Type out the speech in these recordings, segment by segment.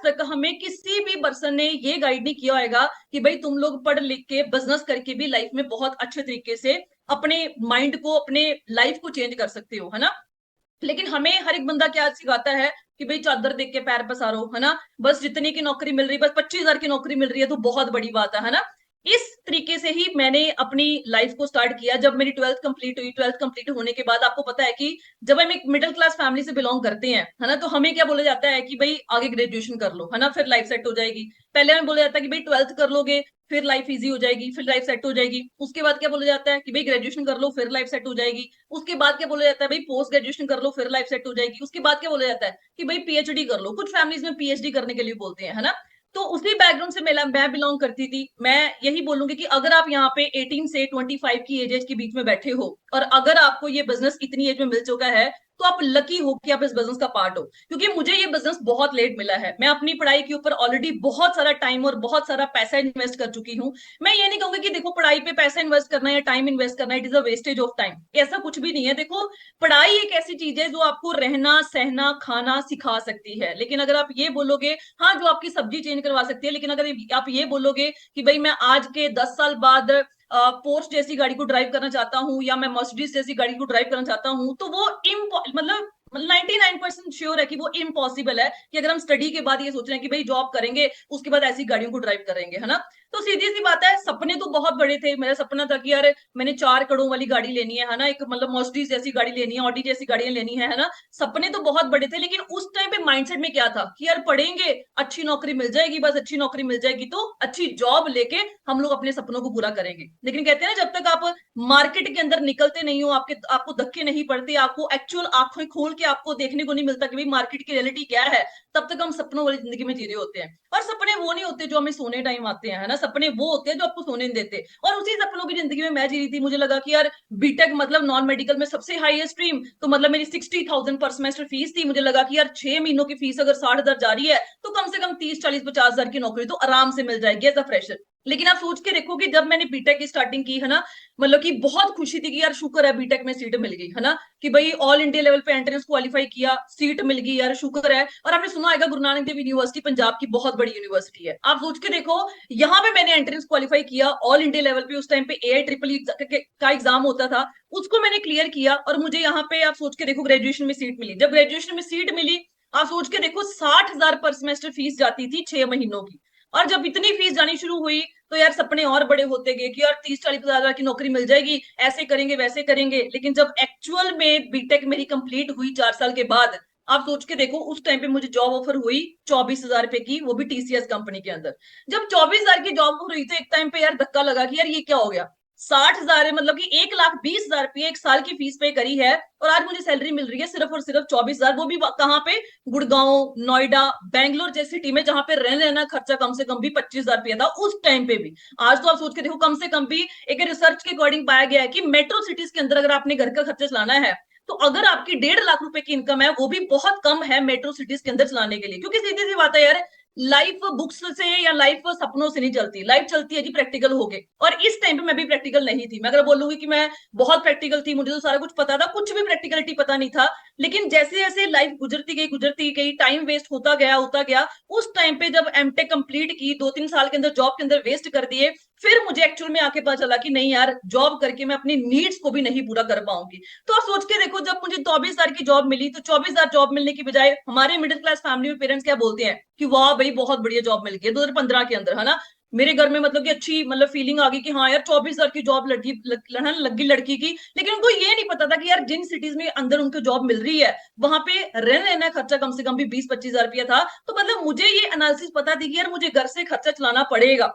तक हमें किसी भी पर्सन ने ये गाइड नहीं किया होगा कि भाई तुम लोग पढ़ लिख के बिजनेस करके भी लाइफ में बहुत अच्छे तरीके से अपने माइंड को, अपने लाइफ को चेंज कर सकते हो, है ना। लेकिन हमें हर एक बंदा क्या सिखाता है कि भाई चादर देख के पैर पसारो, है ना। बस जितने की नौकरी मिल रही है, बस 25,000 की नौकरी मिल रही है तो बहुत बड़ी बात है ना। इस तरीके से ही मैंने अपनी लाइफ को स्टार्ट किया। जब मेरी ट्वेल्थ कंप्लीट हुई, ट्वेल्थ कंप्लीट होने के बाद आपको पता है कि जब हम एक मिडिल क्लास फैमिली से बिलोंग करते हैं, है ना, तो हमें क्या बोला जाता है कि भाई आगे ग्रेजुएशन कर लो, है ना, फिर लाइफ सेट हो जाएगी। पहले हमें बोला जाता है कि भाई ट्वेल्थ कर लोगे फिर लाइफ इजी हो जाएगी, फिर लाइफ सेट हो जाएगी। उसके बाद क्या बोला जाता है कि भाई ग्रेजुएशन कर लो फिर लाइफ सेट हो जाएगी। उसके बाद क्या बोला जाता है, भाई पोस्ट ग्रेजुएशन कर लो फिर लाइफ सेट हो जाएगी। उसके बाद क्या बोला जाता है कि भाई पीएचडी कर लो, कुछ फैमिलीज में पीएचडी करने के लिए बोलते हैं, है ना। तो उसी बैकग्राउंड से मैं बिलोंग करती थी। मैं यही बोलूंगी कि अगर आप यहाँ पे 18 से 25 की एज के बीच में बैठे हो और अगर आपको ये बिजनेस इतनी एज में मिल चुका है, तो आप लकी हो कि आप इस बिजनेस का पार्ट हो। क्योंकि मुझे ये बिजनेस बहुत लेट मिला है। मैं अपनी पढ़ाई के ऊपर ऑलरेडी बहुत सारा टाइम और बहुत सारा पैसा इन्वेस्ट कर चुकी हूँ। मैं ये नहीं कहूंगी कि देखो पढ़ाई पे पैसा इन्वेस्ट करना है या टाइम इन्वेस्ट करना है, it is a wastage of time, ऐसा कुछ भी नहीं है। देखो पढ़ाई एक ऐसी चीज है जो आपको रहना सहना खाना सिखा सकती है। लेकिन अगर आप ये बोलोगे, हाँ, जो आपकी सब्जी चेंज करवा सकती है, लेकिन अगर आप ये बोलोगे कि भाई मैं आज के 10 साल बाद पोर्स जैसी गाड़ी को ड्राइव करना चाहता हूँ या मैं मर्सिडीज जैसी गाड़ी को ड्राइव करना चाहता हूँ, तो वो मतलब 99% श्योर है कि वो इम्पॉसिबल है कि अगर हम स्टडी के बाद ये सोच रहे हैं कि भाई जॉब करेंगे उसके बाद ऐसी गाड़ियों को ड्राइव करेंगे, है ना। तो सीधी सी बात है, सपने तो बहुत बड़े थे। मेरा सपना था कि यार मैंने 4 करोड़ वाली गाड़ी लेनी है ना, एक मतलब मर्सिडीज जैसी गाड़ी लेनी है, ऑडी जैसी गाड़ियां लेनी है ना। सपने तो बहुत बड़े थे, लेकिन उस टाइम पे माइंडसेट में क्या था कि यार पढ़ेंगे, अच्छी नौकरी मिल जाएगी, बस अच्छी नौकरी मिल जाएगी तो अच्छी जॉब लेके हम लोग अपने सपनों को पूरा करेंगे। लेकिन कहते हैं ना, जब तक आप मार्केट के अंदर निकलते नहीं हो, आपको धक्के नहीं पड़ते, आपको एक्चुअल आंखें खोल के आपको देखने को नहीं मिलता कि भाई मार्केट की रियलिटी क्या है, तब तक हम सपनों वाली जिंदगी में जी रहे होते हैं। और सपने वो नहीं होते जो हमें सोने टाइम आते हैं, है ना। सपने वो होते हैं जो आपको सोने नहीं देते। और उसी सपनों की जिंदगी में मैं जी रही थी। मुझे लगा कि यार बीटेक मतलब नॉन मेडिकल में सबसे हाईएस्ट स्ट्रीम, तो मतलब मेरी 60,000 पर सेमेस्टर फीस थी। मुझे लगा कि यार 6 महीनों की फीस अगर 60,000 जा रही है तो कम से कम 30, 40, 50 हजार की नौकरी तो आराम से मिल जाएगी एज अ फ्रेशर। लेकिन आप सोच के देखो कि जब मैंने बीटेक की स्टार्टिंग की, है ना, मतलब कि बहुत खुशी थी कि यार शुक्र है बीटेक में सीट मिल गई, है ना, कि भाई ऑल इंडिया लेवल पे एंट्रेंस क्वालिफाई किया, सीट मिल गई, यार शुक्र है। और आपने सुना होगा गुरु नानक देव यूनिवर्सिटी पंजाब की बहुत बड़ी यूनिवर्सिटी है। आप सोच के देखो, यहाँ पे मैंने एंट्रेंस क्वालिफाई किया ऑल इंडिया लेवल पे। उस टाइम पे AI ट्रिपल का एग्जाम होता था, उसको मैंने क्लियर किया और मुझे यहाँ पे आप सोच के देखो ग्रेजुएशन में सीट मिली। जब ग्रेजुएशन में सीट मिली, आप सोच के देखो 60,000 पर सेमेस्टर फीस जाती थी 6 महीनों की। और जब इतनी फीस जानी शुरू हुई तो यार सपने और बड़े होते गए कि यार 30, 40 हजार की नौकरी मिल जाएगी, ऐसे करेंगे वैसे करेंगे। लेकिन जब एक्चुअल में बीटेक मेरी कंप्लीट हुई 4 साल के बाद, आप सोच के देखो उस टाइम पे मुझे जॉब ऑफर हुई 24,000 रुपए की, वो भी TCS कंपनी के अंदर। जब 24,000 की जॉब ऑफर हुई तो एक टाइम पे यार धक्का लगा कि यार ये क्या हो गया। 60,000 है, मतलब कि 1,20,000 रुपये एक साल की फीस पे करी है, और आज मुझे सैलरी मिल रही है सिर्फ और सिर्फ 24,000। वो भी कहाँ पे, गुड़गांव, नोएडा, बैंगलोर जैसी सिटी में, जहां पे रहने रहना खर्चा कम से कम भी 25,000 रुपया था उस टाइम पे भी। आज तो आप सोच के देखो, कम से कम भी एक रिसर्च के अकॉर्डिंग पाया गया है कि मेट्रो सिटीज के अंदर अगर आपने घर का खर्चा चलाना है, तो अगर आपकी 1.5 लाख रुपए की इनकम है, वो भी बहुत कम है मेट्रो सिटीज के अंदर चलाने के लिए। क्योंकि सीधी सी बात है यार, लाइफ बुक्स से या लाइफ सपनों से नहीं चलती, लाइफ चलती है जी प्रैक्टिकल होके। और इस टाइम पे मैं भी प्रैक्टिकल नहीं थी। मैं अगर बोलूंगी कि मैं बहुत प्रैक्टिकल थी, मुझे तो सारा कुछ पता था, कुछ भी प्रैक्टिकलिटी पता नहीं था। लेकिन जैसे जैसे लाइफ गुजरती गई, टाइम वेस्ट होता गया, उस टाइम पे जब एमटेक कंप्लीट की, 2-3 साल के अंदर जॉब के अंदर वेस्ट कर दिए, फिर मुझे एक्चुअल में आके पता चला कि नहीं यार, जॉब करके मैं अपनी नीड्स को भी नहीं पूरा कर पाऊंगी। तो आप सोच के देखो, जब मुझे 24,000 की जॉब मिली, तो 24,000 जॉब मिलने की बजाय हमारे मिडिल क्लास फैमिली में पेरेंट्स क्या बोलते हैं कि वाह भाई बहुत बढ़िया जॉब मिल गई 2015 के अंदर, है ना। मेरे घर में मतलब कि अच्छी मतलब फीलिंग आ गई कि हाँ यार 24,000 की जॉब लगी लड़की की। लेकिन उनको ये नहीं पता था कि यार जिन सिटीज में अंदर उनको जॉब मिल रही है, वहां पे रहने रहना खर्चा कम से कम भी 20-25 हजार रुपया था। तो मतलब मुझे ये एनालिसिस पता थी कि यार मुझे घर से खर्चा चलाना पड़ेगा,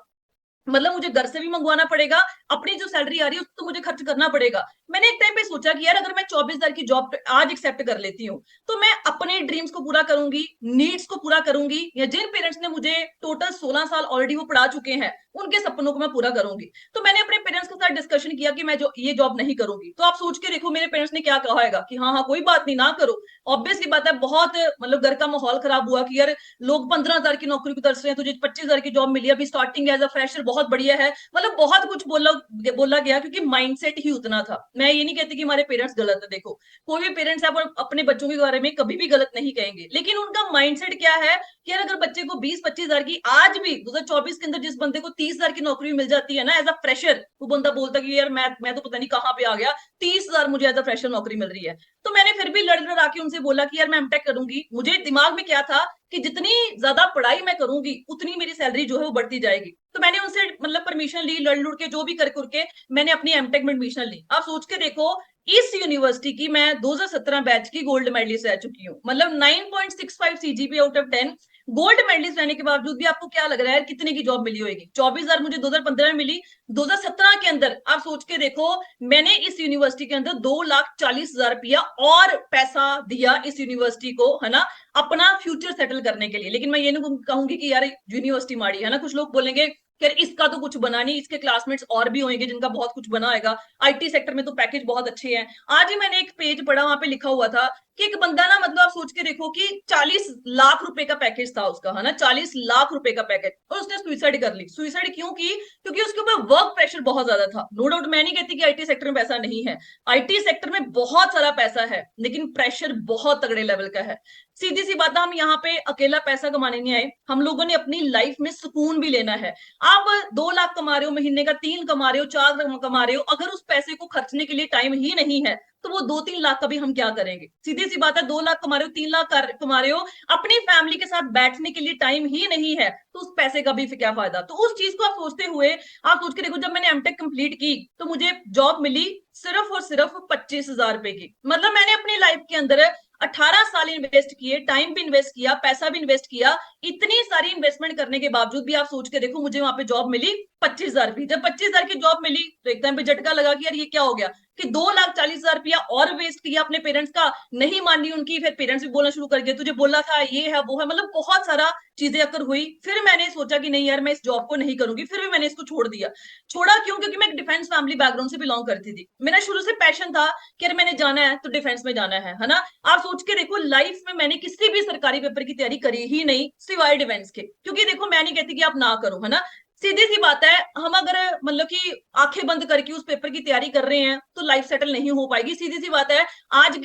मतलब मुझे घर से भी मंगवाना पड़ेगा, अपनी जो सैलरी आ रही है उसको तो मुझे खर्च करना पड़ेगा। मैंने एक टाइम पे सोचा कि यार अगर मैं 24,000 की जॉब आज एक्सेप्ट कर लेती हूँ, तो मैं अपने ड्रीम्स को पूरा करूंगी, नीड्स को पूरा करूंगी। या जिन पेरेंट्स ने मुझे टोटल 16 साल ऑलरेडी वो पढ़ा चुके हैं, उनके सपनों को मैं पूरा करूंगी। तो मैंने अपने पेरेंट्स के साथ डिस्कशन किया कि मैं जो ये जॉब नहीं करूंगी। तो आप सोच के देखो मेरे पेरेंट्स ने क्या कहा है कि हाँ हाँ कोई बात नहीं, ना करो। ऑब्वियसली बात है, बहुत मतलब घर का माहौल खराब हुआ कि यार लोग 15,000 की नौकरी को तरस रहे हैं, तुझे 25,000 की जॉब मिली, अभी स्टार्टिंग एज अ फ्रेशर, बहुत बढ़िया है। मतलब बहुत कुछ बोला बोला गया, क्योंकि माइंडसेट ही उतना था। मैं ये नहीं कहती कि हमारे पेरेंट्स गलत है, देखो कोई भी पेरेंट्स है अपने बच्चों के बारे में कभी भी गलत नहीं कहेंगे, लेकिन उनका माइंडसेट क्या है कि यार अगर बच्चे को 20-25,000 की, आज भी 2024 के अंदर जिस बंदे को 30,000 की नौकरी मिल जाती है ना एज अ फ्रेशर, वो बंदा बोलता कि यार मैं तो पता नहीं कहाँ पे आ गया, 30,000 मुझे एज अ फ्रेशर नौकरी मिल रही है। तो मैंने फिर भी लड़ लड़ा के उनसे बोला कि यार मैं एमटेक करूंगी। मुझे दिमाग में क्या था कि जितनी ज्यादा पढ़ाई मैं करूंगी उतनी मेरी सैलरी जो है वो बढ़ती जाएगी। तो मैंने उनसे मतलब परमिशन ली, लड़ लुड़ के जो भी कर करके मैंने अपनी एमटेक में एडमिशन ली। आप सोच के देखो, इस यूनिवर्सिटी की मैं 2017 बैच की गोल्ड मेडलिस्ट रह चुकी हूँ, मतलब 9.65 CGPA out of 10। Gold medalist रहने के बावजूद भी आपको क्या लग रहा है कितने की जॉब मिली होगी? 24,000 मुझे 2015 में मिली। 2017 के अंदर आप सोच के देखो, मैंने इस यूनिवर्सिटी के अंदर 2,40,000 रुपया और पैसा दिया इस यूनिवर्सिटी को, है ना, अपना फ्यूचर सेटल करने के लिए। लेकिन मैं ये नहीं कहूंगी कि यार यूनिवर्सिटी माड़ी है ना, कुछ लोग बोलेंगे कि इसका तो कुछ बना नहीं, इसके क्लासमेट्स और भी होंगे जिनका बहुत कुछ बना होगा, आईटी सेक्टर में तो पैकेज बहुत अच्छे हैं। आज ही मैंने एक पेज पढ़ा, वहां पे लिखा हुआ था कि एक बंदा ना, मतलब आप सोच के देखो कि 40 लाख रुपए का पैकेज था उसका, है ना, 40 लाख रुपए का पैकेज, और उसने सुइसाइड कर ली। सुइसाइड क्यों की? क्योंकि उसके ऊपर वर्क प्रेशर बहुत ज्यादा था। नो डाउट, मैं नहीं कहती कि आईटी सेक्टर में पैसा नहीं है, आईटी सेक्टर में बहुत सारा पैसा है, लेकिन प्रेशर बहुत तगड़े लेवल का है। सीधी सी बात है, हम यहाँ पे अकेला पैसा कमाने नहीं आए, हम लोगों ने अपनी लाइफ में सुकून भी लेना है। आप 2 लाख कमा रहे हो महीने का, 3 कमा रहे हो, 4 कमा रहे हो, अगर उस पैसे को खर्चने के लिए टाइम ही नहीं है तो वो 2-3 लाख का भी हम क्या करेंगे? सीधी सी बात है, 2 लाख कमा रहे हो, 3 लाख कमा रहे हो, अपनी फैमिली के साथ बैठने के लिए टाइम ही नहीं है, तो उस पैसे का भी फिर क्या फायदा? तो उस चीज को आप सोचते हुए, आप सोच के देखो, जब मैंने एमटेक कंप्लीट की तो मुझे जॉब मिली सिर्फ और सिर्फ 25,000 रुपए की। मतलब मैंने अपनी लाइफ के अंदर 18 साल इन्वेस्ट किए, टाइम भी इन्वेस्ट किया, पैसा भी इन्वेस्ट किया। इतनी सारी इन्वेस्टमेंट करने के बावजूद भी आप सोच के देखो, मुझे वहां पे जॉब मिली 25,000 की। जब 25,000 की जॉब मिली तो एकदम पे झटका लगा कि यार ये क्या हो गया, कि 2,40,000 रुपया और वेस्ट किया अपने पेरेंट्स का, नहीं मानी उनकी, फिर पेरेंट्स भी बोलना शुरू कर दिया, तुझे बोला था ये है वो है, मतलब बहुत सारा चीजें अकर हुई। फिर मैंने सोचा कि नहीं यार मैं इस जॉब को नहीं करूंगी, फिर भी मैंने इसको छोड़ दिया। छोड़ा क्यों? क्योंकि मैं एक डिफेंस फैमिली बैकग्राउंड से बिलोंग करती थी, मेरा शुरू से पैशन था कि यार मैंने जाना है तो डिफेंस में जाना है ना। आप सोच के देखो, लाइफ में मैंने किसी भी सरकारी पेपर की तैयारी करी ही नहीं सिवाय डिफेंस के, क्योंकि देखो मैं नहीं कहती कि आप ना करो, है ना, सीधी सी बात है, हम अगर मतलब कि आंखें बंद करके उस पेपर की तैयारी कर रहे हैं तो लाइफ सेटल नहीं हो पाएगी। सीधी सी बात है, आज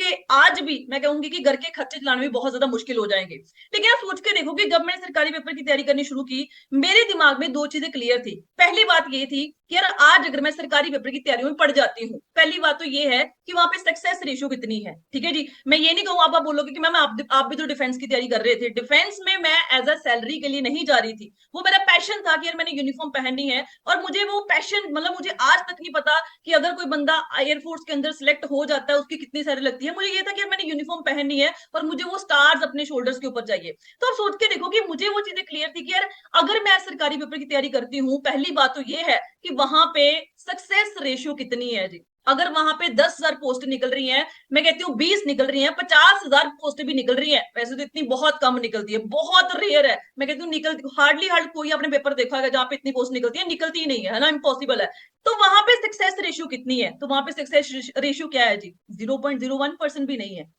भी मैं कहूंगी कि घर के खर्चे चलाने में बहुत ज्यादा मुश्किल हो जाएंगे। लेकिन आप सोच के देखो कि जब मैंने सरकारी पेपर की तैयारी करनी शुरू की, मेरे दिमाग में 2 चीजें क्लियर थी। पहली बात ये थी कि यार आज अगर मैं सरकारी पेपर की तैयारी में पड़ जाती हूँ, पहली बात तो ये है कि वहां पे सक्सेस रेशियो कितनी है। ठीक है जी, मैं ये नहीं कहूँ आप बोलोगे कि मैम आप भी तो डिफेंस की तैयारी कर रहे थे। डिफेंस में मैं एज अ सैलरी के लिए नहीं जा रही थी, वो मेरा पैशन था कि यार मैंने यूनिफॉर्म पहननी है। और मुझे वो पैशन, मतलब मुझे आज तक नहीं पता कि अगर कोई बंदा एयरफोर्स के अंदर सिलेक्ट हो जाता है उसकी कितनी सारी लगती है। मुझे ये था कि यार मैंने यूनिफॉर्म पहननी है और मुझे वो स्टार्स अपने शोल्डर्स के ऊपर चाहिए। तो आप सोच के देखो कि मुझे वो चीजें क्लियर थी कि यार अगर मैं सरकारी पेपर की तैयारी करती हूँ, पहली बात तो ये है कि वहां पे सक्सेस रेशियो कितनी है जी। अगर वहां पे 10,000 पोस्ट निकल रही हैं, मैं कहती हूँ 20 निकल रही हैं, 50,000 पोस्ट भी निकल रही हैं, वैसे तो इतनी बहुत कम निकलती है, बहुत रेयर है। मैं कहती हूँ निकलती हार्ड कोई आपने पेपर देखा है जहां पे इतनी पोस्ट निकलती है? निकलती ही नहीं है ना, इम्पॉसिबल है। तो वहां पे सक्सेस रेशियो कितनी है? तो वहां पे सक्सेस रेशियो क्या है जी? 0.01% भी नहीं है।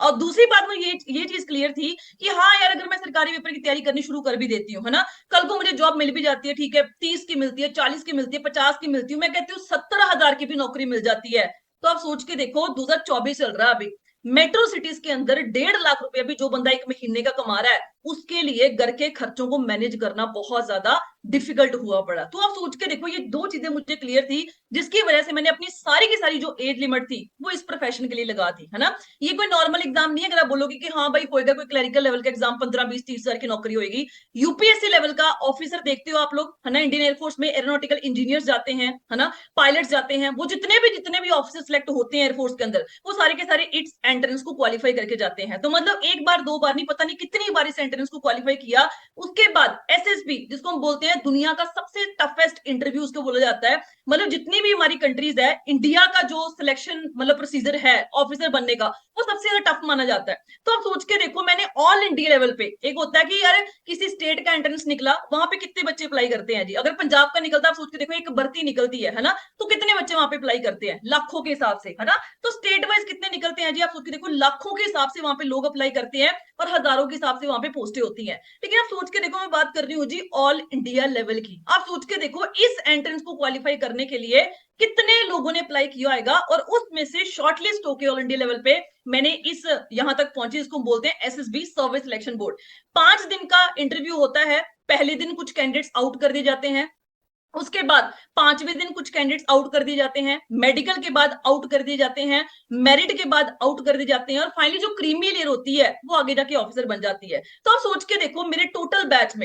और दूसरी बात में ये चीज क्लियर थी कि हाँ यार अगर मैं सरकारी पेपर की तैयारी करनी शुरू कर भी देती हूँ, है ना, कल को मुझे जॉब मिल भी जाती है, ठीक है, 30 की मिलती है, 40 की मिलती है, 50 की मिलती है, मैं कहती हूँ 70,000 की भी नौकरी मिल जाती है। तो आप सोच के देखो, 2024 चल रहा है अभी, मेट्रो सिटीज के अंदर 1.5 लाख रुपया भी जो बंदा एक महीने का कमा रहा है, उसके लिए घर के खर्चों को मैनेज करना बहुत ज्यादा डिफिकल्ट हुआ पड़ा। तो आप सोच के देखो, ये 2 चीजें मुझे क्लियर थी, जिसकी वजह से मैंने अपनी सारी की सारी जो एज लिमिट थी वो इस प्रोफेशन के लिए लगा दी, है ना। ये कोई नॉर्मल एग्जाम नहीं है अगर आप बोलोगे कि हाँ भाई होएगा कोई क्लरिकल लेवल का एग्जाम, 15-20-30 हजार की नौकरी होगी। यूपीएससी लेवल का ऑफिसर देखते हो आप लोग, है ना, इंडियन एयरफोर्स में एरोनॉटिकल इंजीनियर्स जाते हैं, है ना, पायलट्स जाते हैं, वो जितने भी ऑफिसर सिलेक्ट होते हैं एयरफोर्स के अंदर, वो सारे के सारे इट्स एंट्रेंस को क्वालिफाई करके जाते हैं। तो मतलब एक बार दो बार नहीं, पता नहीं कितनी बार इस एंट्रेंस को क्वालिफाई किया, उसके बाद एसएसबी जिसको हम बोलते हैं दुनिया का सबसे टफेस्ट इंटरव्यू उसको बोला जाता है, मतलब जितनी भी हमारी कंट्रीज है, इंडिया का जो सिलेक्शन मतलब प्रोसीजर है ऑफिसर बनने का, वो सबसे ज्यादा टफ माना जाता है। तो आप सोच के देखो, मैंने ऑल इंडिया लेवल पे, एक होता है कि यार किसी स्टेट का एंट्रेंस निकला, वहां पे कितने बच्चे अप्लाई करते हैं जी, अगर पंजाब का निकलता, आप सोच के देखो एक भर्ती निकलती है ना, तो कितने बच्चे वहां पे अप्लाई करते हैं, लाखों के हिसाब से, है ना। तो स्टेट वाइज कितने निकलते हैं जी, आप सोच के देखो, लाखों के हिसाब से वहां पे लोग अप्लाई करते हैं और हजारों के हिसाब से वहां पे पोस्टें होती हैं। लेकिन आप सोच के देखो, मैं बात कर रही हूँ जी ऑल इंडिया लेवल की, आप सोच के देखो इस एंट्रेंस को क्वालिफाई करने के लिए कितने लोगों ने अप्लाई किया होगा, और उसमें से शॉर्टलिस्ट होके ऑल इंडिया लेवल पे मैंने इस यहां तक पहुंची, इसको बोलते हैं एसएसबी सर्विस सिलेक्शन बोर्ड। 5 दिन का इंटरव्यू होता है, पहले दिन कुछ कैंडिडेट्स आउट कर दिए जाते हैं, उसके बाद 5वें दिन कुछ कैंडिडेट्स आउट कर दिए जाते हैं, मेडिकल के बाद आउट कर दिए जाते हैं, मेरिट के बाद आउट कर दिए जाते हैं, और फाइनली जो क्रीमी लेयर होती है वो आगे जाके ऑफिसर बन जाती है। तो आप सोच के देखो, मेरे टोटल बैच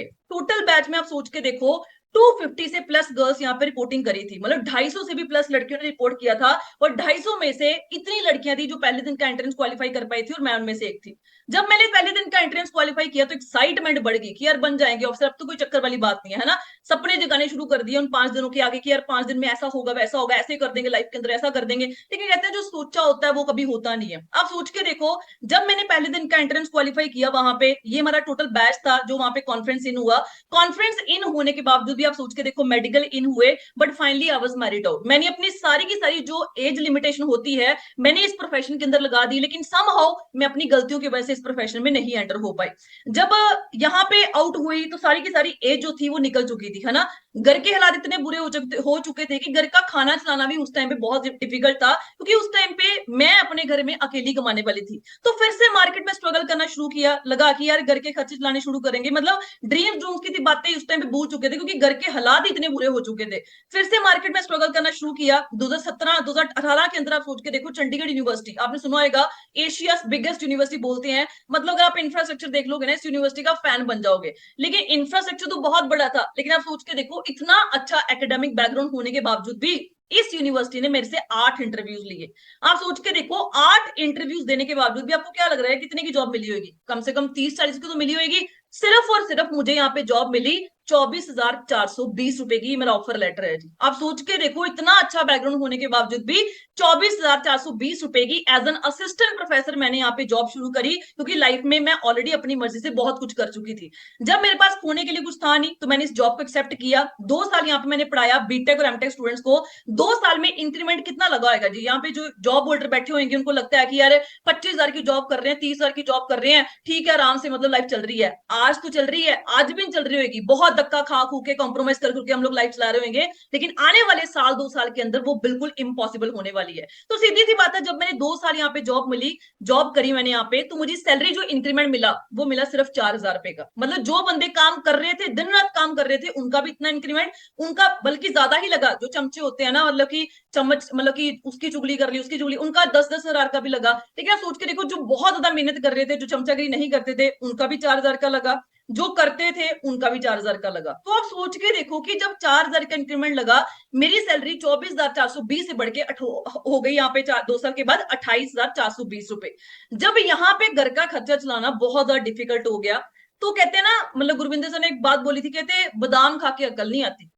में आप सोच के देखो 250 से प्लस गर्ल्स यहाँ पे रिपोर्टिंग करी थी, मतलब 250 से भी प्लस लड़कियों ने रिपोर्ट किया था, और 250 में से इतनी लड़कियां थी जो पहले दिन का एंट्रेंस क्वालिफाई कर पाई थी, और मैं उनमें से एक थी। जब मैंने पहले दिन का एंट्रेंस क्वालिफाई किया तो एक्साइटमेंट बढ़ गई कि यार बन जाएंगे ऑफिसर, अब तो कोई चक्कर वाली बात नहीं है ना। सपने जगाने शुरू कर दिए उन 5 दिनों के आगे कि यार 5 दिन में ऐसा होगा, वैसा होगा, ऐसे कर देंगे, लाइफ के अंदर ऐसा कर देंगे। लेकिन कहते हैं जो सोचा होता है वो कभी होता नहीं है। आप सोच के देखो, जब मैंने पहले दिन का एंट्रेंस क्वालिफाई किया, वहां पे ये हमारा टोटल बैच था जो वहां पे कॉन्फ्रेंस इन हुआ, कॉन्फ्रेंस इन होने के बावजूद भी आप सोच के देखो मेडिकल इन हुए, but finally I was married out. मैंने अपनी सारी की सारी जो एज लिमिटेशन होती है मैंने इस प्रोफेशन के अंदर लगा दी, लेकिन समहाउ मैं अपनी गलतियों की वजह से इस प्रोफेशन में नहीं एंटर हो पाई। जब यहाँ पे आउट हुई तो सारी की सारी एज जो थी वो निकल चुकी थी, है ना। घर के हालात इतने बुरे हो चुके थे कि घर का खाना चलाना भी उस टाइम पे बहुत डिफिकल्ट था, क्योंकि उस टाइम पे मैं अपने घर में अकेली कमाने वाली थी। तो फिर से मार्केट में स्ट्रगल करना शुरू किया, लगा कि यार घर के खर्चे चलाने शुरू करेंगे, मतलब ड्रीम ड्रूम्स की थी बातें उस टाइम पे भूल चुके थे, क्योंकि घर के हालात इतने बुरे हो चुके थे। फिर से मार्केट में स्ट्रगल करना शुरू किया। 2017-2018 के अंदर आप सोच के देखो, चंडीगढ़ यूनिवर्सिटी आपने सुना होगा, एशिया बिगेस्ट यूनिवर्सिटी बोलते हैं, मतलब अगर आप इंफ्रास्ट्रक्चर देख लोगे ना, इस यूनिवर्सिटी का फैन बन जाओगे। लेकिन इंफ्रास्ट्रक्चर तो बहुत बड़ा था, लेकिन आप सोच के देखो, इतना अच्छा एकेडमिक बैकग्राउंड होने के बावजूद भी इस यूनिवर्सिटी ने मेरे से 8 इंटरव्यूज लिए। आप सोच के देखो, 8 इंटरव्यूज देने के बावजूद भी आपको क्या लग रहा है कितने की जॉब मिली होगी? कम से कम 30-40 की तो मिली होगी। सिर्फ और सिर्फ मुझे यहाँ पे जॉब मिली 24,420 रुपए की, मेरा ऑफर लेटर है जी। आप सोच के देखो, इतना अच्छा बैकग्राउंड होने के बावजूद भी 24,420 रुपए की एज एन असिस्टेंट प्रोफेसर मैंने यहाँ पे जॉब शुरू करी, क्योंकि लाइफ में मैं ऑलरेडी अपनी मर्जी से बहुत कुछ कर चुकी थी। जब मेरे पास खोने के लिए कुछ था नहीं, तो मैंने इस जॉब को एक्सेप्ट किया। 2 साल यहाँ पे मैंने पढ़ाया बीटेक और एमटेक स्टूडेंट्स को। 2 साल में इंक्रीमेंट कितना लगा होगा जी? यहाँ पे जो जॉब होल्डर बैठे होंगे उनको लगता है कि यार 25,000 की जॉब कर रहे हैं, 30,000 की जॉब कर रहे हैं, ठीक है, आराम से मतलब लाइफ चल रही है। आज तो चल रही है, आज भी चल रही होगी, बहुत धक्का खा खू के कॉम्प्रोमाइज करके हम लोग लाइफ चला रहे होंगे, लेकिन आने वाले साल 2 साल के अंदर वो बिल्कुल इम्पॉसिबल होने वाली है। तो सीधी सी बात है, जब मैंने 2 साल यहाँ पे जॉब मिली, जॉब करी मैंने यहाँ पे, तो मुझे सैलरी जो इंक्रीमेंट मिला वो मिला सिर्फ 4,000 रुपए का। मतलब जो बंदे काम कर रहे थे, दिन रात काम कर रहे थे, उनका भी इतना इंक्रीमेंट, उनका बल्कि ज्यादा ही लगा। जो चमचे होते हैं ना, मतलब की चम्मच, मतलब की उसकी चुगली कर ली, उसकी चुगली, उनका 10-10 हजार का भी लगा। लेकिन आप सोच के देखो, जो बहुत ज्यादा मेहनत कर रहे थे, जो चमचागिरी नहीं करते थे, उनका भी 4,000 का लगा, जो करते थे उनका भी 4,000 का लगा। तो आप सोच के देखो कि जब 4,000 का इंक्रीमेंट लगा, मेरी सैलरी 24,420 से बढ़ के हो गई यहाँ पे 2 साल के बाद 28,420 रुपए। जब यहाँ पे घर का खर्चा चलाना बहुत ज्यादा डिफिकल्ट हो गया, तो कहते हैं ना, मतलब गुरविंदर सर ने एक बात बोली थी, कहते बादाम खा के अकल नहीं आती।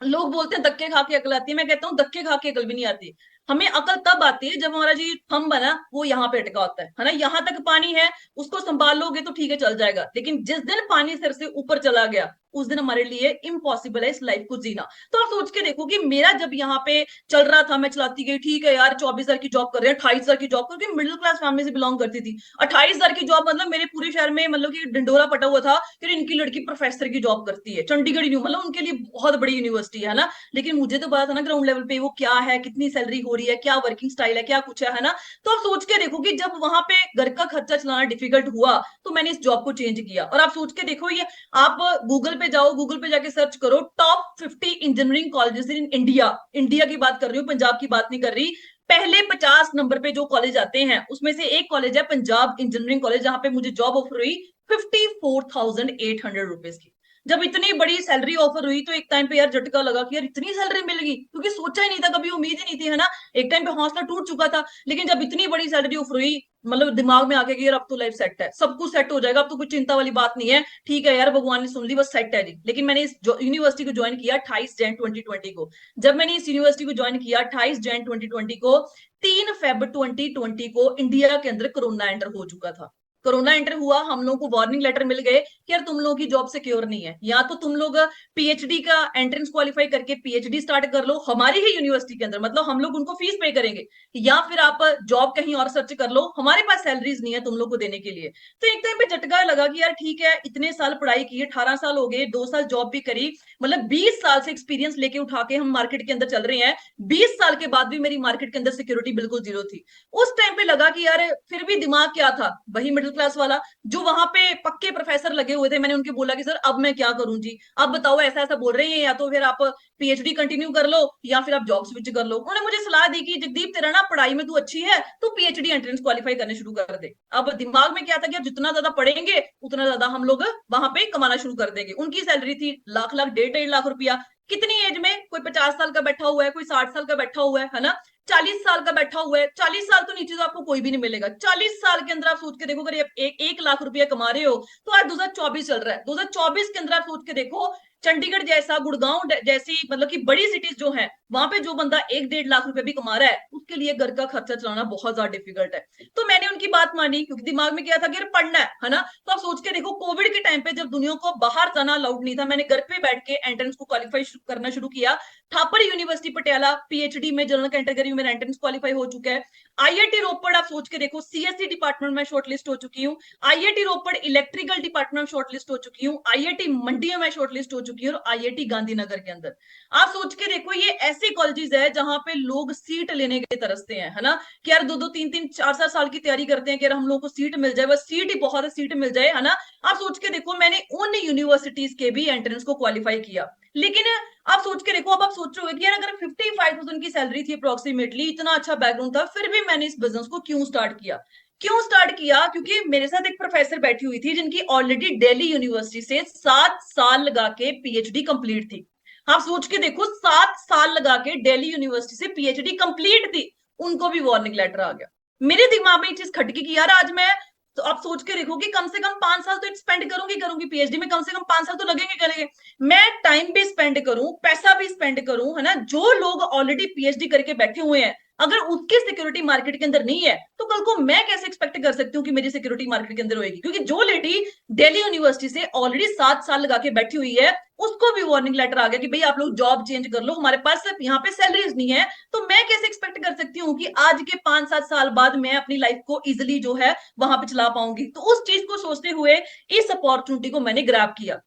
लोग बोलते हैं धक्के खा के अकल आती है, मैं कहता हूँ धक्के खा के अकल भी नहीं आती। हमें अकल तब आती है जब हमारा जी थंब बना वो यहाँ पे अटका होता है ना, यहाँ तक पानी है, उसको संभाल लोगे तो ठीक है, चल जाएगा। लेकिन जिस दिन पानी सिर से ऊपर चला गया, उस दिन हमारे लिए इम्पॉसिबल है इस लाइफ को जीना। तो आप सोच के देखो कि मेरा जब यहाँ पे चल रहा था, मैं चलाती गई, ठीक है यार 24,000 की जॉब कर रहे हैं, 28,000 की जॉब, क्योंकि मिडिल क्लास फैमिली से बिलोंग करती थी। 28,000 की जॉब, मतलब मेरे पूरे शहर में मतलब कि डंडोरा पटा हुआ था कि इनकी लड़की प्रोफेसर की जॉब करती है, चंडीगढ़ मतलब उनके लिए बहुत बड़ी यूनिवर्सिटी है ना। लेकिन मुझे तो पता था ना ग्राउंड लेवल पे वो क्या है, कितनी सैलरी हो रही है, क्या वर्किंग स्टाइल है, क्या कुछ है ना। तो आप सोच के देखो कि जब वहां पे घर का खर्चा चलाना डिफिकल्ट हुआ, तो मैंने इस जॉब को चेंज किया। और आप सोच के देखो, ये आप गूगल पे जाओ, गूगल पे जाके सर्च करो top 50 engineering colleges in India. India की बात कर रही हूँ, पंजाब की बात नहीं कर रही। पहले 50 नंबर पे जो कॉलेज आते हैं, उसमें से एक कॉलेज है पंजाब इंजीनियरिंग कॉलेज, जहां पे मुझे जॉब ऑफर हुई 54,800 रुपीज की। जब इतनी बड़ी सैलरी ऑफर हुई तो एक टाइम पे यार झटका लगा कि यार इतनी सैलरी मिलेगी, क्योंकि सोचा ही नहीं था, कभी उम्मीद ही नहीं थी, है ना। एक टाइम पे हौसला टूट चुका था, लेकिन जब इतनी बड़ी सैलरी ऑफर हुई, मतलब दिमाग में आके कि यार अब तो लाइफ सेट है, सब कुछ सेट हो जाएगा, अब तो कुछ चिंता वाली बात नहीं है, ठीक है यार भगवान ने सुन ली, बस सेट है जी। लेकिन मैंने इस यूनिवर्सिटी को ज्वाइन किया 28 जैन 2020 को। जब मैंने इस यूनिवर्सिटी को ज्वाइन किया 28 जैन 2020 को, 3 फेब 2020 को इंडिया के अंदर कोरोना एंटर हो चुका था। कोरोना एंटर हुआ, हम लोगों को वार्निंग लेटर मिल गए कि यार तुम लोगों की जॉब सिक्योर नहीं है, या तो तुम लोग पीएचडी का एंट्रेंस क्वालिफाई करके पीएचडी स्टार्ट कर लो हमारी ही यूनिवर्सिटी के अंदर, मतलब हम लोग उनको फीस पे करेंगे, या फिर आप जॉब कहीं और सर्च कर लो, हमारे पास सैलरीज नहीं है तुम लोग को देने के लिए। तो एक टाइम पे झटका लगा कि यार ठीक है, इतने साल पढ़ाई की, 18 साल हो गए, 2 साल जॉब भी करी, मतलब 20 साल से एक्सपीरियंस लेके उठा के हम मार्केट के अंदर चल रहे हैं, 20 साल के बाद भी मेरी मार्केट के अंदर सिक्योरिटी बिल्कुल जीरो थी। उस टाइम पे लगा कि यार फिर भी दिमाग क्या था, वही मिडिल क्लास वाला, जो वहां पे पक्के प्रोफेसर लगे हुए थे। मैंने उनके बोला कि सर अब मैं क्या करूं जी, अब बताओ, ऐसा ऐसा बोल रहे हैं, या तो फिर आप पीएचडी कंटिन्यू कर लो या फिर आप जॉब स्विच कर लो। उन्होंने मुझे सलाह दी कि जगदीप तेरा ना पढ़ाई में तू अच्छी है, तू पीएचडी एंट्रेंस क्वालिफाई करने शुरू कर दे। अब दिमाग में क्या था कि जितना ज्यादा पढ़ेंगे उतना ज्यादा हम लोग वहां पे कमाना शुरू कर देंगे। उनकी सैलरी थी लाख लाख, 1.5 1.5 लाख रुपया। कितनी एज में, कोई 50 साल का बैठा हुआ है, कोई 60 साल का बैठा हुआ है ना, 40 साल का बैठा हुआ है। 40 साल तो नीचे तो आपको कोई भी नहीं मिलेगा। 40 साल के अंदर आप सोच के देखो, अगर आप 1 लाख रुपया कमा रहे हो, तो आज 2024 चल रहा है, 2024 के अंदर आप सोच के देखो, चंडीगढ़ जैसा, गुड़गांव जैसी, मतलब कि बड़ी सिटीज जो है, वहां पे जो बंदा 1 1.5 लाख रुपए भी कमा रहा है, उसके लिए घर का खर्चा चलाना बहुत ज्यादा डिफिकल्ट है। तो मैंने उनकी बात मानी, क्योंकि दिमाग में क्या था कि यार पढ़ना है ना। तो आप सोच के देखो, कोविड के टाइम पे जब दुनिया को बाहर जाना अलाउड नहीं था, मैंने घर पे बैठ के एंट्रेंस को क्वालिफाई करना शुरू किया। थापर यूनिवर्सिटी पटियाला पीएचडी में जनरल कैटेगरी में एंट्रेंस क्वालिफाई हो चुका है। आईआईटी रोपड़, आप सोच के देखो, सीएससी डिपार्टमेंट में शॉर्टलिस्ट हो चुकी हूँ। आईआईटी रोपड़ इलेक्ट्रिकल डिपार्टमेंट में शॉर्टलिस्ट हो चुकी हूँ। आईआईटी मंडी में शॉर्टलिस्ट हो चुकी हूँ, और आईआईटी गांधीनगर के अंदर। आप सोच के देखो, ये ऐसे कॉलेजेस है जहां पे लोग सीट लेने के तरसते हैं, है ना, कि यार 2 2 3 3 4 4 साल की तैयारी करते हैं कि यार हम लोग को सीट मिल जाए, बस सीट ही बहुत है, सीट मिल जाए, है ना। आप सोच के देखो, मैंने उन यूनिवर्सिटीज के भी एंट्रेंस को क्वालिफाई किया। लेकिन आप सोच के देखो, अब आप सोच रहे हो कि यार अगर 55,000 की सैलरी थी अप्रोक्सीमेटली, इतना अच्छा बैकग्राउंड था, फिर भी मैंने इस बिजनेस को क्यों स्टार्ट किया। क्यों स्टार्ट किया? क्योंकि मेरे साथ एक प्रोफेसर बैठी हुई थी जिनकी ऑलरेडी दिल्ली यूनिवर्सिटी से 7 साल लगा के पीएचडी कंप्लीट थी। आप सोच के देखो, 7 साल लगा के दिल्ली यूनिवर्सिटी से पीएचडी कंप्लीट थी, उनको भी वार्निंग लेटर आ गया। मेरे दिमाग में ये चीज खटकी कि यार आज मैं, तो आप सोच के देखो कि कम से कम 5 साल तो स्पेंड करूंगी पीएचडी में, कम से कम 5 साल तो लगेंगे। मैं टाइम भी स्पेंड करूं, पैसा भी स्पेंड करूं, है ना। जो लोग ऑलरेडी पीएचडी करके बैठे हुए हैं, अगर उसकी सिक्योरिटी मार्केट के अंदर नहीं है, तो कल को मैं कैसे एक्सपेक्ट कर सकती हूँ कि मेरी सिक्योरिटी मार्केट के अंदर होगी। क्योंकि जो लेडी दिल्ली यूनिवर्सिटी से ऑलरेडी 7 साल लगा के बैठी हुई है, उसको भी वार्निंग लेटर आ गया कि भाई आप लोग जॉब चेंज कर लो, हमारे पास सिर्फ यहाँ पे सैलरीज नहीं है। तो मैं कैसे एक्सपेक्ट कर सकती हूँ कि आज के 5 7 साल बाद मैं अपनी लाइफ को इजिली जो है वहां पे चला पाऊंगी। तो उस चीज को सोचते हुए इस अपॉर्चुनिटी को मैंने ग्रैब किया।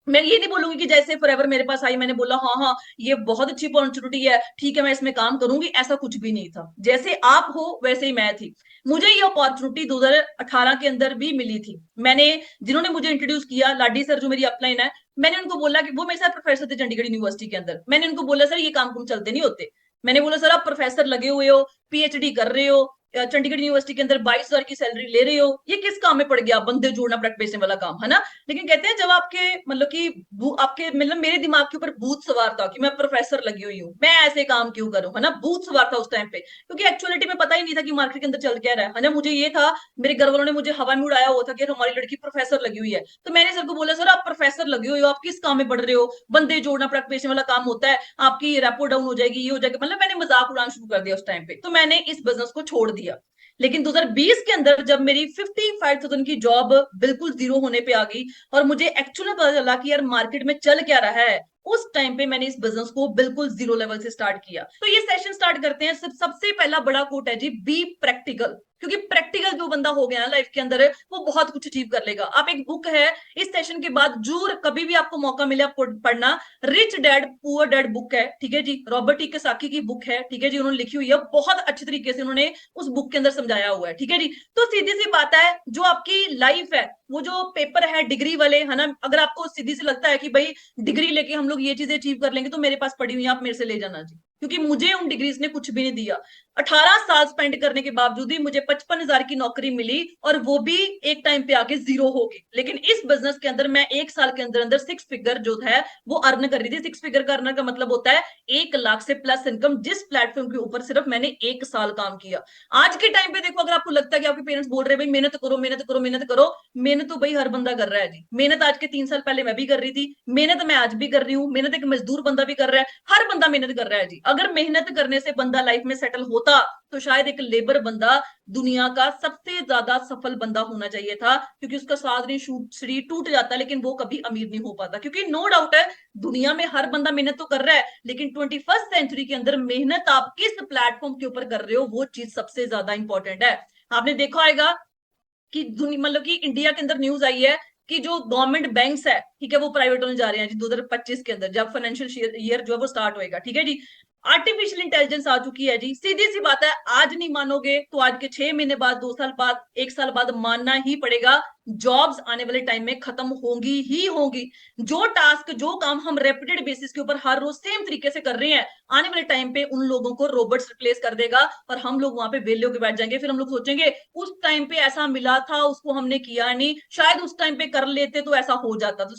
मैं ये नहीं बोलूंगी कि जैसे फॉरएवर मेरे पास आई, मैंने बोला हाँ हाँ ये बहुत अच्छी अपॉर्चुनिटी है, ठीक है मैं इसमें काम करूंगी, ऐसा कुछ भी नहीं था। जैसे आप हो वैसे ही मैं थी। मुझे ये अपॉर्चुनिटी 2018 के अंदर भी मिली थी। मैंने, जिन्होंने मुझे इंट्रोड्यूस किया, लाडी सर जो मेरी अपलाइन है, मैंने उनको बोला कि वो मेरे साथ प्रोफेसर थे चंडीगढ़ यूनिवर्सिटी के अंदर। मैंने उनको बोला सर ये काम कुम चलते नहीं होते। मैंने बोला सर आप प्रोफेसर लगे हुए हो, पीएचडी कर रहे हो, चंडीगढ़ यूनिवर्सिटी के अंदर 22,000 की सैलरी ले रहे हो, ये किस काम में पड़ गया, बंदे जोड़ना प्रोडक्ट बेचने वाला काम, है ना। लेकिन कहते हैं जब आपके, मतलब कि आपके, मतलब मेरे दिमाग के ऊपर भूत सवार था कि मैं प्रोफेसर लगी हुई हूँ, मैं ऐसे काम क्यों करूं, है ना, भूत सवार था उस टाइम पे। क्योंकि एक्चुअलिटी में पता ही नहीं था कि मार्केट के अंदर चल क्या रहा है ना। मुझे ये था, मेरे घर वालों ने मुझे हवा में उड़ाया हुआ था कि हमारी लड़की प्रोफेसर लगी हुई है। तो मैंने सर को बोला सर आप प्रोफेसर लगे हुए हो, आप किस काम में पढ़ रहे हो, बंदे जोड़ना प्रोडक्ट बेचने वाला काम होता है, आपकी रेपो डाउन हो जाएगी, ये हो जाएगा, मतलब मैंने मजाक उड़ाना शुरू कर दिया उस टाइम पे। तो मैंने इस बिजनेस को छोड़ दिया। लेकिन 2020 के अंदर जब मेरी 55,000 की जॉब बिल्कुल जीरो होने पे आ गई, और मुझे एक्चुअली पता चला कि यार मार्केट में चल क्या रहा है, उस टाइम पे मैंने इस बिजनेस को बिल्कुल जीरो लेवल से स्टार्ट किया। तो ये सेशन स्टार्ट करते हैं। सबसे पहला बड़ा कोट है जी, बी प्रैक्टिकल। क्योंकि प्रैक्टिकल जो बंदा हो गया ना लाइफ के अंदर, वो बहुत कुछ अचीव कर लेगा। आप, एक बुक है, इस सेशन के बाद जरूर कभी भी आपको मौका मिले आपको पढ़ना, rich dad poor dad book है, ठीक है जी, रॉबर्ट टी कियोसाकी की बुक है, ठीक है जी, उन्होंने लिखी हुई है, बहुत अच्छे तरीके से उन्होंने उस बुक के अंदर समझाया हुआ है, ठीक है जी। तो सीधी सी बात है, जो आपकी लाइफ है, वो जो पेपर है डिग्री वाले, है ना, अगर आपको सीधी सी लगता है कि भाई डिग्री लेके हम लोग ये चीजें अचीव कर लेंगे, तो मेरे पास पड़ी हुई है, आप मेरे से ले जाना जी। क्योंकि मुझे उन डिग्रीज ने कुछ भी नहीं दिया। 18 साल स्पेंड करने के बावजूद भी मुझे 55,000 की नौकरी मिली, और वो भी एक टाइम पे आके जीरो हो गई। लेकिन इस बिजनेस के अंदर मैं 1 साल के अंदर अंदर 6 फिगर जो है वो अर्न कर रही थी। 6 फिगर का अर्न का मतलब होता है 1 लाख से प्लस इनकम, जिस प्लेटफॉर्म के ऊपर सिर्फ मैंने 1 साल काम किया। आज के टाइम पे देखो, अगर आपको लगता है कि आपके पेरेंट्स बोल रहे हैं भाई मेहनत करो मेहनत करो मेहनत करो, मेहनत तो भाई हर बंदा कर रहा है जी। मेहनत आज के 3 साल पहले मैं भी कर रही थी, मेहनत मैं आज भी कर रही हूँ, मेहनत एक मजदूर बंदा भी कर रहा है, हर बंदा मेहनत कर रहा है जी। अगर मेहनत करने से बंदा लाइफ में सेटल होता तो शायद एक लेबर बंदा दुनिया का सबसे ज्यादा सफल बंदा होना चाहिए था, क्योंकि उसका साधन शरीर टूट जाता लेकिन वो कभी अमीर नहीं हो पाता। क्योंकि नो डाउट है, दुनिया में हर बंदा मेहनत तो कर रहा है, लेकिन 21st सेंचुरी के अंदर मेहनत आप किस प्लेटफॉर्म के ऊपर कर रहे हो वो चीज सबसे ज्यादा इंपॉर्टेंट है। आपने देखा होगा कि मतलब कि इंडिया के अंदर न्यूज आई है कि जो गवर्नमेंट बैंक्स है, ठीक है, वो प्राइवेट होने जा रहे हैं जी 2025 के अंदर, जब फाइनेंशियल ईयर जो है वो स्टार्ट होएगा, ठीक है जी। आर्टिफिशियल इंटेलिजेंस आ चुकी है जी। सीधी सी बात है, आज नहीं मानोगे तो आज के 6 महीने बाद, 2 साल बाद, 1 साल बाद मानना ही पड़ेगा, जॉब्स आने वाले टाइम में खत्म होंगी ही होंगी। जो टास्क, जो काम हम रेपिटेड बेसिस के ऊपर हर रोज सेम तरीके से कर रहे हैं, आने वाले टाइम पे उन लोगों को रोबोट्स रिप्लेस कर देगा, और हम लोग वहां पे वेले होकर बैठ जाएंगे। फिर हम लोग सोचेंगे उस टाइम पे ऐसा मिला था, उसको हमने किया नहीं, शायद उस टाइम पे कर लेते तो ऐसा हो जाता। तो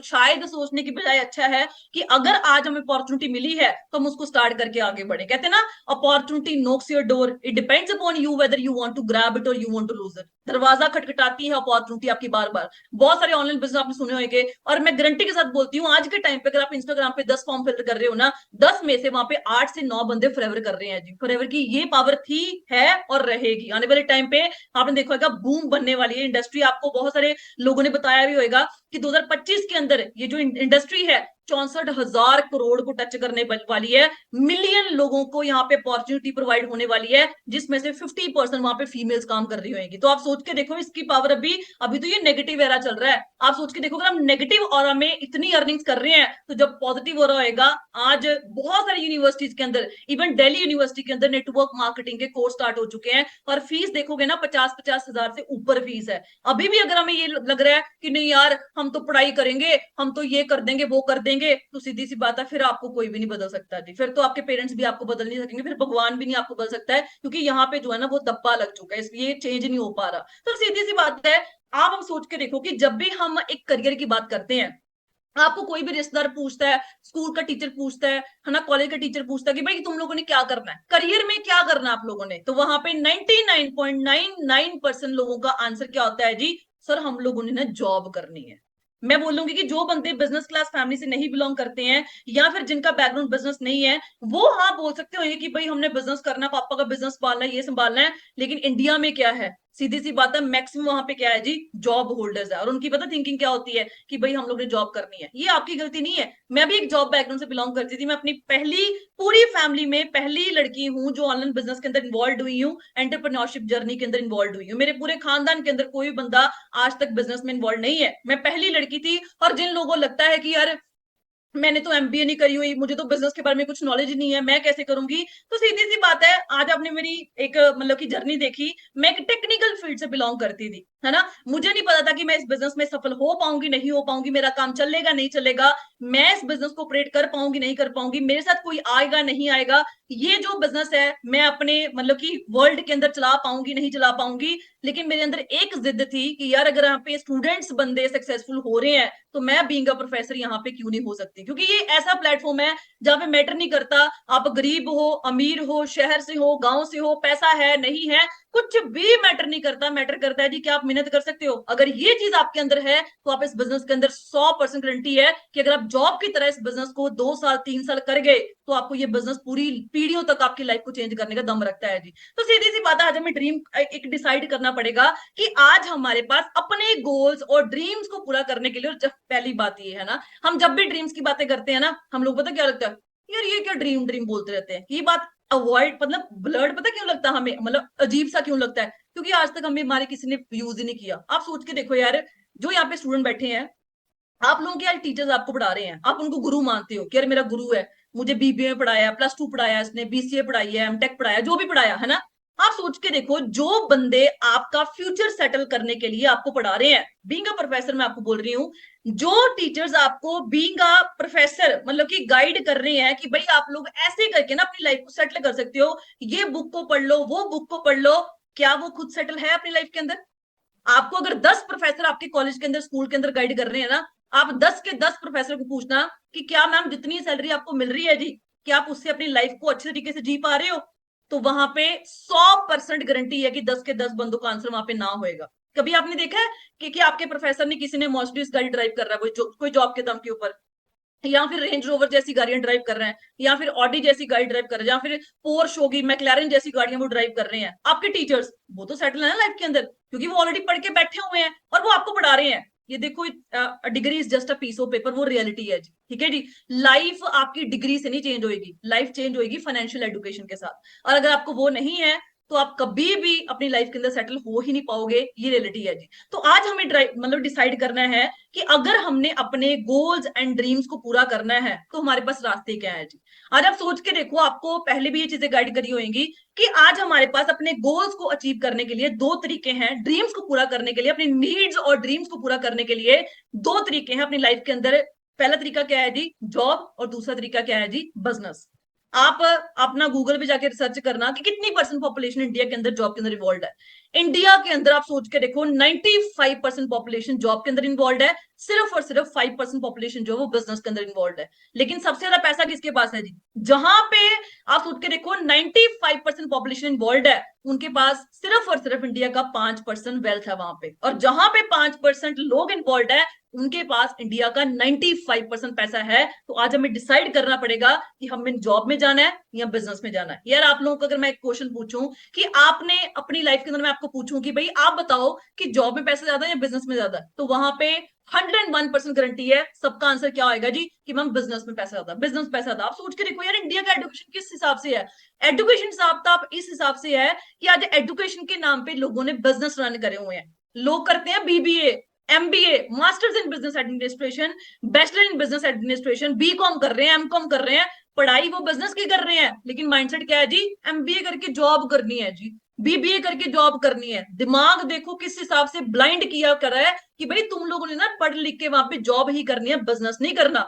शायद सोचने की बजाय अच्छा है कि अगर आज हमें अपॉर्चुनिटी मिली है तो हम उसको स्टार्ट करके आगे बढ़े। कहते हैं ना, opportunity knocks your door, it depends upon you whether you want to grab it और you want to lose it. दरवाजा खटखटाती है अपॉर्चुनिटी आपकी बार बार। बहुत सारे ऑनलाइन बिजनेस आपने सुने होंगे, और मैं गारंटी के साथ बोलती हूँ आज के टाइम पे अगर आप इंस्टाग्राम पे 10 फॉर्म फिल कर रहे हो ना, 10 में से वहां पे 8 से 9 बंदे फॉरएवर कर रहे हैं जी। फॉरएवर की ये पावर थी, है और रहेगी। आने वाले टाइम पे आपने देखा होगा बूम बनने वाली है इंडस्ट्री। आपको बहुत सारे लोगों ने बताया भी होगा कि 2025 के अंदर ये जो इंडस्ट्री है 64,000 करोड़ को टच करने वाली है। मिलियन लोगों को यहाँ पे अपॉर्चुनिटी प्रोवाइड होने वाली है, जिसमें से 50% वहां पे फीमेल्स काम कर रही होंगी। तो आप सोच के देखो इसकी पावर। अभी अभी तो ये नेगेटिव एरा चल रहा है, आप सोच के देखो अगर हम नेगेटिव ऑरा में इतनी अर्निंग्स कर रहे हैं तो जब पॉजिटिव ऑरा होएगा। आज बहुत सारी यूनिवर्सिटीज के अंदर, इवन दिल्ली यूनिवर्सिटी के अंदर नेटवर्क मार्केटिंग के कोर्स स्टार्ट हो चुके हैं, और फीस देखोगे ना 50-50 हजार से ऊपर फीस है। अभी भी अगर हमें ये लग रहा है कि नहीं यार हम तो पढ़ाई करेंगे, हम तो ये कर देंगे वो कर देंगे, तो सीधी सी बात है फिर आपको कोई भी नहीं बदल सकता जी। फिर तो आपके पेरेंट्स भी आपको बदल नहीं सकेंगे, फिर भगवान भी नहीं आपको बदल सकता है, क्योंकि यहाँ पे जो है ना वो दब्बा लग चुका है, इसलिए चेंज नहीं हो पा रहा। तो सीधी सी बात है, आप हम सोच के देखो कि जब भी हम एक करियर की बात करते हैं, आपको कोई भी रिश्तेदार पूछता है, स्कूल का टीचर पूछता है ना, कॉलेज का टीचर पूछता है कि भाई तुम लोगों ने क्या करना है, करियर में क्या करना है आप लोगों ने, तो वहां पे 99.99% लोगों का आंसर क्या होता है जी, सर हम लोगों ने ना जॉब करनी है। मैं बोलूंगी कि जो बंदे बिजनेस क्लास फैमिली से नहीं बिलोंग करते हैं, या फिर जिनका बैकग्राउंड बिजनेस नहीं है, वो हाँ बोल सकते हो कि भाई हमने बिजनेस करना, पापा का बिजनेस संभालना है, ये संभालना है। लेकिन इंडिया में क्या है, सीधी सी बात है, मैक्सिमम वहां पे क्या है जी, जॉब होल्डर्स है, और उनकी पता थिंकिंग क्या होती है कि भाई हम लोग ने जॉब करनी है। ये आपकी गलती नहीं है, मैं भी एक जॉब बैकग्राउंड से बिलोंग करती थी। मैं अपनी पहली पूरी फैमिली में पहली लड़की हूँ जो ऑनलाइन बिजनेस के अंदर इन्वॉल्व हुई हूँ, एंटरप्रेन्योरशिप जर्नी के अंदर इन्वॉल्व हुई हूँ। मेरे पूरे खानदान के अंदर कोई बंदा आज तक बिजनेस में इन्वॉल्व नहीं है, मैं पहली लड़की थी। और जिन लोगों को लगता है कि यार मैंने तो एमबीए नहीं करी हुई, मुझे तो बिजनेस के बारे में कुछ नॉलेज नहीं है, मैं कैसे करूंगी, तो सीधी सी बात है, आज आपने मेरी एक मतलब की जर्नी देखी। मैं एक टेक्निकल फील्ड से बिलोंग करती थी, है ना, मुझे नहीं पता था कि मैं इस बिजनेस में सफल हो पाऊंगी नहीं हो पाऊंगी, मेरा काम चलेगा नहीं चलेगा, मैं इस बिजनेस को ऑपरेट कर पाऊंगी नहीं कर पाऊंगी, मेरे साथ कोई आएगा नहीं आएगा, ये जो बिजनेस है मैं अपने मतलब कि वर्ल्ड के अंदर चला पाऊंगी नहीं चला पाऊंगी। लेकिन मेरे अंदर एक जिद थी कि यार अगर यहाँ पे स्टूडेंट्स बंदे सक्सेसफुल हो रहे हैं तो मैं बीइंग अ प्रोफेसर यहाँ पे क्यों नहीं हो सकती, क्योंकि ये ऐसा प्लेटफॉर्म है जहाँ पे मैटर नहीं करता आप गरीब हो अमीर हो, शहर से हो गांव से हो, पैसा है नहीं है, कुछ भी मैटर नहीं करता। मैटर करता है जी कि आप मेहनत कर सकते हो। अगर ये चीज आपके अंदर है तो आप इस बिजनेस के अंदर 100% गारंटी है कि अगर आप जॉब की तरह इस बिजनेस को 2 साल 3 साल कर गए तो आपको ये बिजनेस पूरी पीढ़ियों तक आपकी लाइफ को चेंज करने का दम रखता है जी। तो सीधी सी बात है, आज हमें ड्रीम एक डिसाइड करना पड़ेगा कि आज हमारे पास अपने गोल्स और ड्रीम्स को पूरा करने के लिए, और जब पहली बात ये है ना, हम जब भी ड्रीम्स की बातें करते हैं ना, हम लोग पता क्या लगता है, यार ये क्या ड्रीम ड्रीम बोलते रहते हैं, ये बात अवॉइड, मतलब ब्लड पता क्यों लगता है हमें, मतलब अजीब सा क्यों लगता है, क्योंकि आज तक हमें हमारे किसी ने यूज ही नहीं किया। आप सोच के देखो यार, जो यहाँ पे स्टूडेंट बैठे हैं, आप लोगों के यार टीचर्स आपको पढ़ा रहे हैं, आप उनको गुरु मानते हो कि यार मेरा गुरु है, मुझे बीबीए में पढ़ाया, +2 पढ़ाया, इसने बीसीए पढ़ाई है, एमटेक पढ़ाया, जो भी पढ़ाया है ना, आप सोच के देखो, जो बंदे आपका फ्यूचर सेटल करने के लिए आपको पढ़ा रहे हैं, बीइंग अ प्रोफेसर मैं आपको बोल रही हूँ, जो टीचर्स आपको बीइंग अ प्रोफेसर मतलब कि गाइड कर रहे हैं कि भाई आप लोग ऐसे करके ना अपनी लाइफ को सेटल कर सकते हो, ये बुक को पढ़ लो, वो बुक को पढ़ लो, क्या वो खुद सेटल है अपनी लाइफ के अंदर? आपको अगर 10 प्रोफेसर आपके कॉलेज के अंदर, स्कूल के अंदर गाइड कर रहे हैं ना, आप 10 के 10 प्रोफेसर को पूछना कि क्या मैम जितनी सैलरी आपको मिल रही है जी, क्या आप उससे अपनी लाइफ को अच्छे तरीके से जी पा रहे हो? तो वहां पे 100% गारंटी है कि 10 के 10 बंदों का आंसर वहां पे ना होएगा। कभी आपने देखा है कि आपके प्रोफेसर ने, किसी ने मर्सिडीज गाड़ी ड्राइव कर रहा है कोई जॉब के दम के ऊपर, या फिर रेंज रोवर जैसी गाड़ियां ड्राइव कर रहे हैं, या फिर ऑडी जैसी गाड़ी ड्राइव कर रहे हैं, या फिर पोर्श होगी, मैक्लारेन जैसी गाड़ियां वो ड्राइव कर रहे हैं? आपके टीचर्स वो तो सेटल है ना लाइफ के अंदर, क्योंकि वो ऑलरेडी पढ़ के बैठे हुए हैं और वो आपको पढ़ा रहे हैं। ये देखो, degree is just a piece of paper, वो रियलिटी है जी, ठीक है जी। लाइफ आपकी डिग्री से नहीं चेंज होगी, लाइफ चेंज होगी फाइनेंशियल एजुकेशन के साथ। और अगर आपको वो नहीं है तो आप कभी भी अपनी लाइफ के अंदर सेटल हो ही नहीं पाओगे, ये रियलिटी है जी। तो आज हमें मतलब डिसाइड करना है कि अगर हमने अपने गोल्स एंड ड्रीम्स को पूरा करना है तो हमारे पास रास्ते क्या है जी। आज आप सोच के देखो, आपको पहले भी ये चीजें गाइड करी होंगी कि आज हमारे पास अपने गोल्स को अचीव करने के लिए दो तरीके हैं, ड्रीम्स को पूरा करने के लिए, अपनी नीड्स और ड्रीम्स को पूरा करने के लिए दो तरीके हैं अपनी लाइफ के अंदर। पहला तरीका क्या है जी? जॉब। और दूसरा तरीका क्या है जी? बिजनेस। आप अपना गूगल पे जाके रिसर्च करना कि कितनी परसेंट पॉपुलेशन इंडिया के अंदर जॉब के अंदर इन्वॉल्व है। इंडिया के अंदर आप सोच के देखो, 95% पॉपुलेशन जॉब के अंदर इन्वॉल्व है, सिर्फ और सिर्फ 5% पॉपुलेशन जो है वो बिजनेस के अंदर इन्वॉल्व है। लेकिन सबसे ज्यादा पैसा किसके पास है जी? जहां पे आप सोच के देखो 95% पॉपुलेशन इन्वॉल्व है, उनके पास सिर्फ और सिर्फ इंडिया का 5% वेल्थ है वहां पे। और जहां पे 5% लोग इन्वॉल्व है, उनके पास इंडिया का 95% पैसा है। तो आज हमें डिसाइड करना पड़ेगा कि हमें जॉब में जाना है या बिजनेस में जाना है। यार आप लोगों को अगर मैं एक क्वेश्चन पूछूं कि आपने अपनी लाइफ के अंदर, मैं आपको पूछूं कि भाई आप बताओ कि जॉब में पैसा ज्यादा है या बिजनेस में ज्यादा है, तो वहां पे 101% गारंटी है सबका आंसर क्या होगा जी? कि मैम बिजनेस में पैसा ज्यादा, बिजनेस पैसा ज्यादा। आप सोच के देखो यार, इंडिया का एजुकेशन किस हिसाब से है? एजुकेशन हिसाब तो आप इस हिसाब से है कि आज एजुकेशन के नाम पे लोगों ने बिजनेस रन करे हुए हैं। लोग करते हैं BBA, MBA, masters in business administration, bachelor in business administration, BCom कर रहे हैं, एमकॉम कर रहे हैं, पढ़ाई वो बिजनेस की कर रहे हैं, लेकिन माइंडसेट क्या है जी? एमबीए करके जॉब करनी है जी, बीबीए करके जॉब करनी है। दिमाग देखो किस हिसाब से ब्लाइंड किया कर रहा है कि भाई तुम लोगों ने ना पढ़ लिख के वहां पे जॉब ही करनी है, बिजनेस नहीं करना।